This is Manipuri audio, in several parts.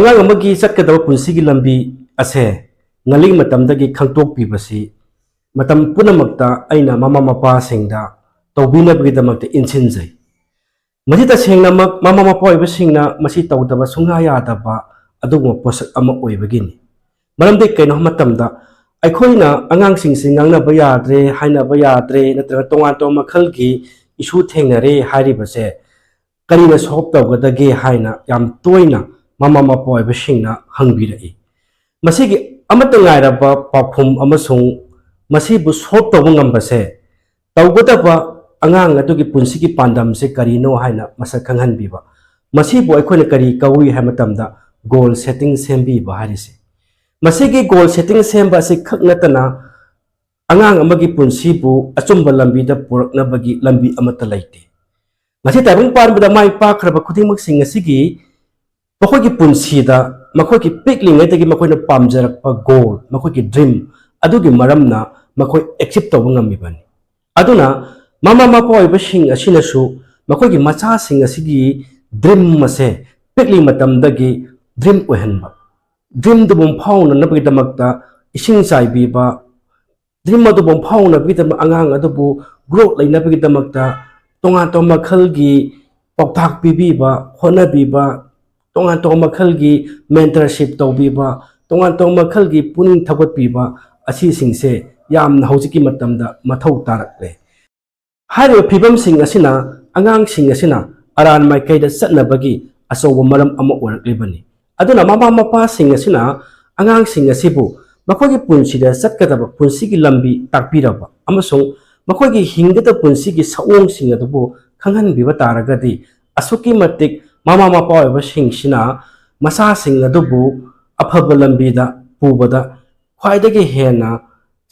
angang amagi satkadaw punsigi lambi ase ngaling matamdagi khangtok pibasi matam punamagta aina mama mapa singda tawbinabgidamakta insinjai masita singna mama mapa oibasingna masi tawdaba sunga yadaba adugma posak ama oibagini maramdai kaino matamda aikoina angang singsi ngangnaba yadre hainaba yadre natraga tongan to makhalgi isu thengnare haribase karina sop tawgadage haina yam toina mama mapa oibasingna hangbirai masigi amata ngairaba pakhum amasung masibu sop tawba ngambase tawgadaba angang adugi punsigi pandam se karino haina masa khanghanbiba masibu aikoina kari kawi hamatamda goal setting sembiba harise masigi goal setting semba se khaknatana angang amagi punsibu achumba lambi da puraknabagi lambi amata laite masi tabung parbada mai pakraba khudimak sing asigi makhoi punsida makhoi pikling ngai makhoi pamjarak pa goal makhoi dream adugi maramna makhoi achieve tawba ngamibani aduna mama mapa oibasing asinasu makhoi macha sing asigi dream mase pikling matamdagi dream ohenba dream dubum phauna nabagi damakta ising saibiba dream adubum phauna bidam angang adubu growth lainabagi damakta tonga to makhalgi pokthak pibiba honabiba tonga to makhalgi mentorship tawbiba tonga to makhalgi puning thagot piba asi singse yamna hojiki matamda mathau tarakle hariba phibam sing asina angang sing asina aran mai kaida satnabagi asoba maram ama oraklibani aduna mama mapa sing asina angang sing asibu makogi punsida satkadaba punsigi lambi takpiraba amasung makogi hingdata punsigi saong sing adubu khanghan biba taragadi asuki matik mama mapa oiba sing sina masa sing adubu aphaba lambida pubada khwaidagi hena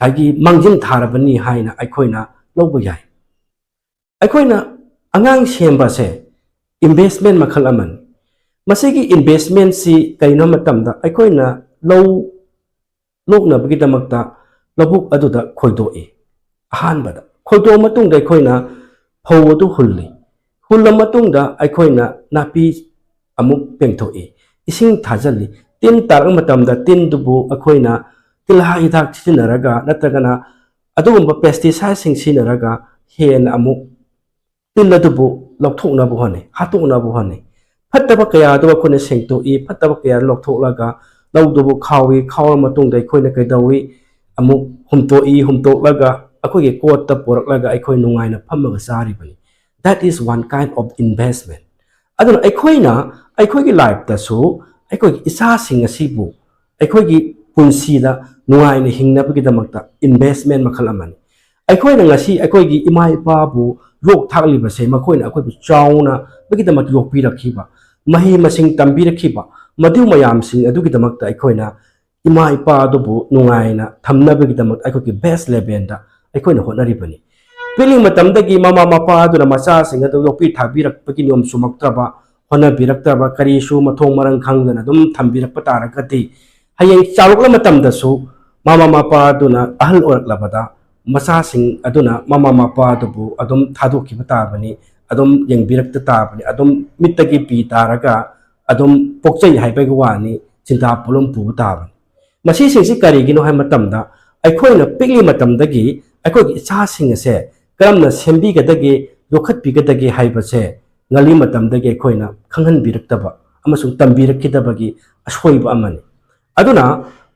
agi mangjin tharabani haina aikoina lobo yai aikoina angang semba se investment makhal aman masigi investment si kaino matamda aikoina low lokna bigidamakta lobuk aduda khoidoi ahanbada khoido matungda aikoina phawadu hulli hulla matungda aikoina napi amuk pengthoi ising thajali tin tarang matamda tin dubu aikoina tilha hidak sinaraga natragana adugumba pesticide sing sinaraga hen amuk tiladubu lokthokna buhane hatokna buhane fattaba kaya do khone sengto I fattaba kaya loktholaga lawdubu khawi khawa matungda khoina kaidawi amu humto laga akoge kota poraklaga aikoi nungaina phamaga sari bani that is one kind of investment aduna aikogi life ta so aikogi isa sing asibu aikogi punsida nungaina hingna bigidamakta investment makhalamani aikoina ngasi aikogi ima ipa bu lok thakli base makoina akoibu chauna bigidamak yokpi rakhiba mahi masing tambi rakhiba madu mayam sing adugidamakta aikoina ima ipa dubu nungaina thamna bigidamak aikogi best level da aikoina honaribani piling matamdagi mama mapa aduna macha sing adu yokpi thabirak paki niom sumaktraba hona biraktraba karisu mathong marang khangdana dum thambirak pataragati hayeng chawukla matamda su mama mapa aduna ahal oraklabada masa sing aduna mama mapa dubu adum thadukki batabani adum yengbirakta tabani adum mittagi pi taraga adum pokchai haibagi wani cinta pulum pu tabani masi singsi karigino hai matamda aikoina pikli matamdagi aikogi icha sing ase karamna sembi gadagi yokhat bigadagi haibase ngali matamdagi aikoina khanghan biraktaba amasung tambirakidabagi ashoiba amani aduna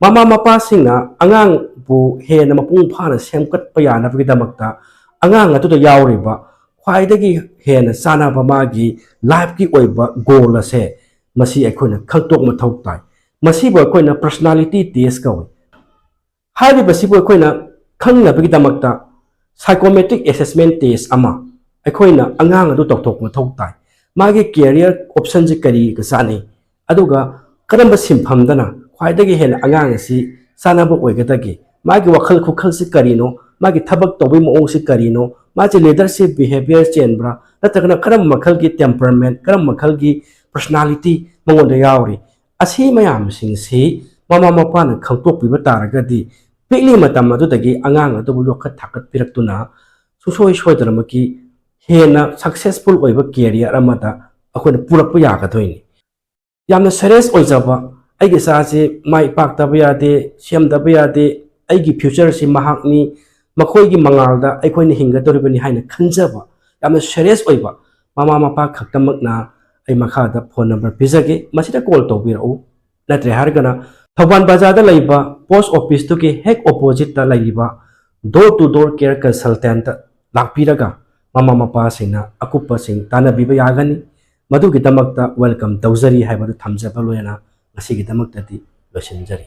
mama mapa singna angang bu he na mapung phana semkat payana bidamakta angang atuda yawriba khwaidagi he na sana bamagi life ki oiba goal ase masi aikoina khangtok mathau tai masi bo aikoina personality test kawi hari basi bo aikoina khangna bidamakta psychometric assessment test ama aikoina angang adu tok mathau tai magi career option ji kari ka sani aduga karamba simphamdana khwaidagi hena angang si sanaba oigadagi magi wakhal khukhal si karino magi thabak tobi moong si karino magi leadership behavior chenbra natagna karam makhal gi temperament karam makhal gi personality mongonda yawri asi mayam sing si mama mapa na khangtok pi bataragadi pikli matam adudagi angang adu lokhat thakat piraktuna susoi soidaramaki hena successful oiba career amada akhona purakpa yagadhoini ꯌꯥꯝꯅ ꯁꯦꯔꯤꯌꯁ ꯑꯣꯏꯖꯕ ꯑꯩꯒꯤ ꯏꯆꯥꯁꯤ ꯃꯥꯏ ꯄꯥꯛꯇꯕ ꯌꯥꯗꯦ ꯁꯦꯝꯗꯕ ꯌꯥꯗꯦ ꯑꯩꯒꯤ ꯐ꯭ꯌꯨꯆꯔꯁꯤ ꯃꯍꯥꯛꯅꯤ ꯃꯈꯣꯏꯒꯤ ꯃꯉꯥꯜꯗ ꯑꯩꯈꯣꯏꯅ ꯍꯤꯡꯒꯗꯧꯔꯤꯕꯅꯤ ꯍꯥꯏꯅ ꯈꯟꯖꯕ ꯌꯥꯝꯅ ꯁꯦꯔꯤꯌꯁ ꯑꯣꯏꯕ ꯃꯃꯥ ꯃꯄꯥ ꯈꯛꯇꯃꯛꯅ ꯑꯩ ꯃꯈꯥꯗ ꯐꯣꯟ ꯅꯝꯕꯔ ꯄꯤꯖꯒꯦ ꯃꯁꯤꯗ ꯀꯣꯜ ꯇꯧꯕꯤꯔꯛꯎ ꯅꯠꯇ꯭ꯔꯦ ꯍꯥꯏꯔꯒꯅ ꯊꯧꯕꯥꯜ ꯕꯖꯥꯔꯗ ꯂꯩꯕ ꯄꯣꯁ ꯑꯣꯐꯤꯁꯇꯨꯒꯤ ꯍꯦꯛ ꯑꯣꯄꯣꯖꯤꯠꯇ ꯂꯩꯔꯤꯕ ꯗꯣꯔ ꯇꯨ ꯗꯣꯔ ꯀꯦꯌꯔ ꯀꯟꯁꯜꯇꯦꯟꯇ ꯂꯥꯛꯄꯤꯔꯒ ꯃꯃꯥ ꯃꯄꯥꯁꯤꯡꯅ ꯑꯀꯨꯞꯄꯁꯤꯡ ꯇꯥꯟꯅꯕꯤꯕ ꯌꯥꯒꯅꯤ ꯃꯗꯨꯒꯤꯗꯃꯛꯇ ꯋꯦꯜꯀꯝ ꯇꯧꯖꯔꯤ ꯍꯥꯏꯕꯗꯨ ꯊꯝꯖꯕ ꯂꯣꯏꯅ ꯉꯁꯤꯒꯤꯗꯃꯛꯇꯗꯤ ꯂꯣꯏꯁꯤꯟꯖꯔꯤ